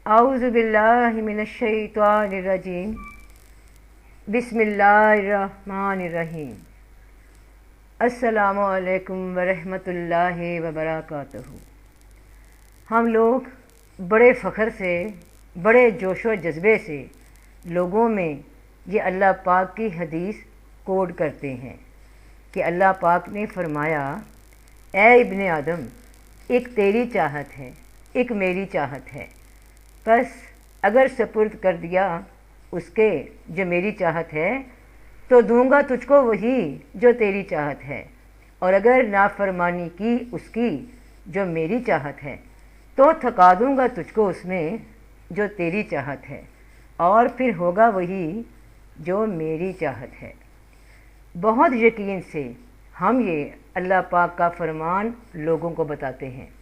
अऊज़ु बिल्लाहि मिनश्शैतानिर्रजीम बिस्मिल्लाहिर्रहमानिर्रहीम। अस्सलामु अलैकुम वरहमतुल्लाहि वबरकातुहू। हम लोग बड़े फ़ख्र से, बड़े जोश व जज्बे से लोगों में ये अल्लाह पाक की हदीस कोड करते हैं कि अल्लाह पाक ने फरमाया, ए इब्ने आदम, एक तेरी चाहत है, एक मेरी चाहत है, बस अगर सपुर्द कर दिया उसके जो मेरी चाहत है तो दूंगा तुझको वही जो तेरी चाहत है, और अगर नाफरमानी की उसकी जो मेरी चाहत है तो थका दूंगा तुझको उसमें जो तेरी चाहत है, और फिर होगा वही जो मेरी चाहत है। बहुत यकीन से हम ये अल्लाह पाक का फरमान लोगों को बताते हैं,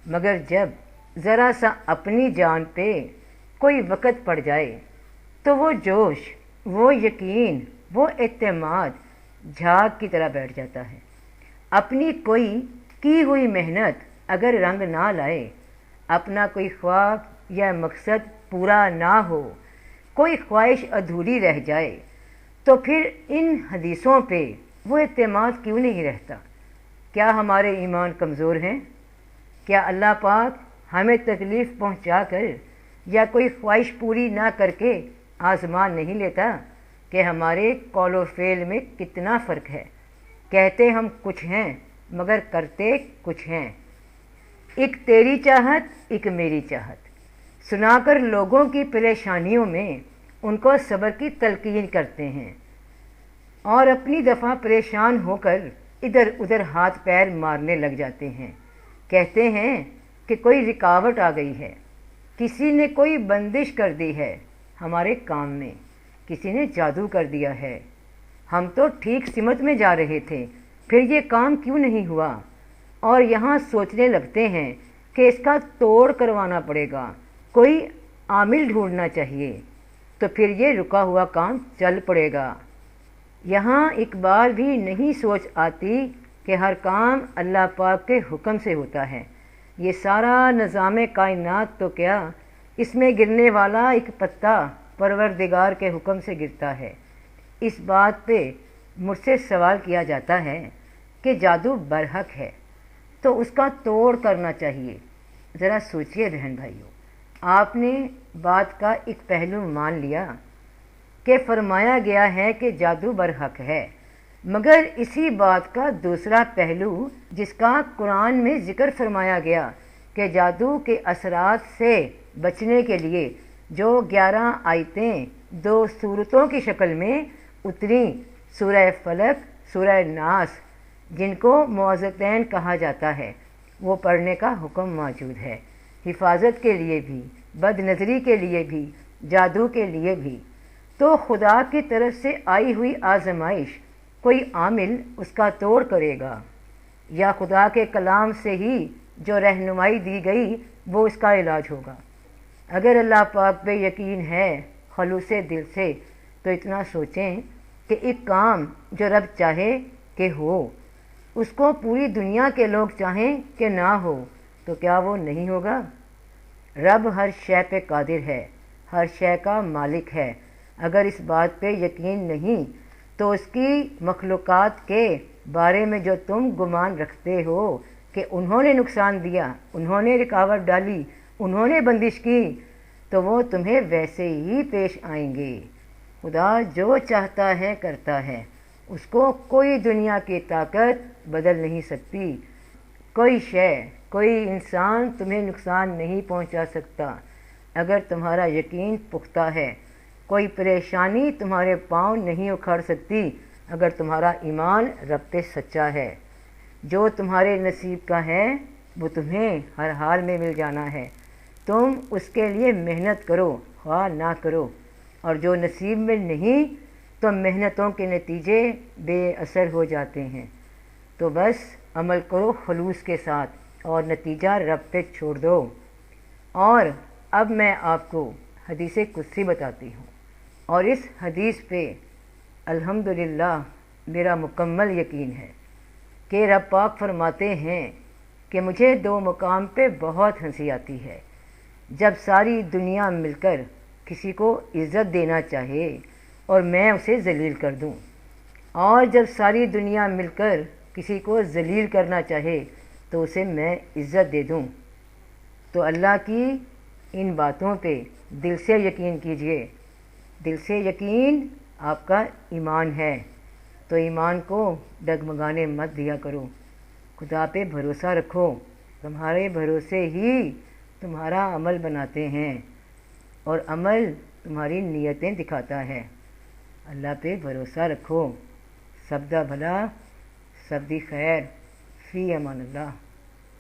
मगर जब ज़रा सा अपनी जान पे कोई वक़्त पड़ जाए तो वो जोश, वो यकीन, वो एतमाद झाग की तरह बैठ जाता है। अपनी कोई की हुई मेहनत अगर रंग ना लाए, अपना कोई ख्वाब या मकसद पूरा ना हो, कोई ख्वाहिश अधूरी रह जाए, तो फिर इन हदीसों पे वो एतमाद क्यों नहीं रहता? क्या हमारे ईमान कमज़ोर हैं? क्या अल्लाह पाक हमें तकलीफ़ पहुंचा कर या कोई ख्वाहिश पूरी ना करके आज़मा नहीं लेता कि हमारे कौलो फ़ेल में कितना फ़र्क है? कहते हम कुछ हैं मगर करते कुछ हैं। एक तेरी चाहत, एक मेरी चाहत सुनाकर लोगों की परेशानियों में उनको सब्र की तलकीन करते हैं, और अपनी दफ़ा परेशान होकर इधर उधर हाथ पैर मारने लग जाते हैं। कहते हैं कि कोई रुकावट आ गई है, किसी ने कोई बंदिश कर दी है हमारे काम में, किसी ने जादू कर दिया है, हम तो ठीक सिमत में जा रहे थे, फिर ये काम क्यों नहीं हुआ? और यहाँ सोचने लगते हैं कि इसका तोड़ करवाना पड़ेगा, कोई आमिल ढूंढना चाहिए, तो फिर ये रुका हुआ काम चल पड़ेगा। यहाँ एक बार भी नहीं सोच आती कि हर काम अल्लाह पाक के हुक्म से होता है। ये सारा निज़ाम कायनात तो क्या, इसमें गिरने वाला एक पत्ता परवरदिगार के हुक्म से गिरता है। इस बात पे मुझसे सवाल किया जाता है कि जादू बरहक है तो उसका तोड़ करना चाहिए। ज़रा सोचिए बहन भाइयों, आपने बात का एक पहलू मान लिया कि फरमाया गया है कि जादू बरहक है, मगर इसी बात का दूसरा पहलू जिसका कुरान में ज़िक्र फरमाया गया कि जादू के असरात से बचने के लिए जो 11 आयतें 2 सूरतों की शक्ल में उतरी, सूरह फलक, सूरह नास, जिनको मुअज़्ज़तैन कहा जाता है, वो पढ़ने का हुक्म मौजूद है। हिफाजत के लिए भी, बदनज़री के लिए भी, जादू के लिए भी। तो खुदा की तरफ से आई हुई आजमाइश कोई आमिल उसका तोड़ करेगा, या खुदा के कलाम से ही जो रहनुमाई दी गई वो इसका इलाज होगा? अगर अल्लाह पाक पे यकीन है खलूसे दिल से, तो इतना सोचें कि एक काम जो रब चाहे कि हो, उसको पूरी दुनिया के लोग चाहें कि ना हो, तो क्या वो नहीं होगा? रब हर शय पे कादिर है, हर शय का मालिक है। अगर इस बात पे यकीन नहीं तो उसकी मखलूक़ात के बारे में जो तुम गुमान रखते हो कि उन्होंने नुकसान दिया, उन्होंने रुकावट डाली, उन्होंने बंदिश की, तो वो तुम्हें वैसे ही पेश आएंगे। खुदा जो चाहता है करता है, उसको कोई दुनिया की ताकत बदल नहीं सकती। कोई शय, कोई इंसान तुम्हें नुकसान नहीं पहुंचा सकता अगर तुम्हारा यकीन पुख्ता है। कोई परेशानी तुम्हारे पाँव नहीं उखाड़ सकती अगर तुम्हारा ईमान रब पे सच्चा है। जो तुम्हारे नसीब का है वो तुम्हें हर हाल में मिल जाना है। तुम उसके लिए मेहनत करो ख्वाह ना करो, और जो नसीब में नहीं तो मेहनतों के नतीजे बेअसर हो जाते हैं। तो बस अमल करो खलूस के साथ और नतीजा रब पे छोड़ दो। और अब मैं आपको हदीस कुदसी बताती हूँ, और इस हदीस पे अल्हम्दुलिल्लाह मेरा मुकम्मल यकीन है कि रब पाक फरमाते हैं कि मुझे 2 मुकाम पे बहुत हंसी आती है। جب ساری دنیا مل کر کسی کو عزت دینا چاہے اور میں اسے ذلیل کر دوں، اور جب ساری دنیا مل کر کسی کو ذلیل کرنا چاہے تو اسے میں عزت دے دوں، تو اللہ کی ان باتوں پہ دل سے یقین کیجئے۔ دل سے یقین آپ کا ایمان ہے، تو ایمان کو ڈگمگانے مت دیا کرو، خدا پہ بھروسہ رکھو، تمہارے بھروسے ہی تمہارا عمل بناتے ہیں، اور عمل تمہاری نیتیں دکھاتا ہے۔ اللہ پہ بھروسہ رکھو۔ سب دا بھلا، سب دی خیر، فی امان اللہ۔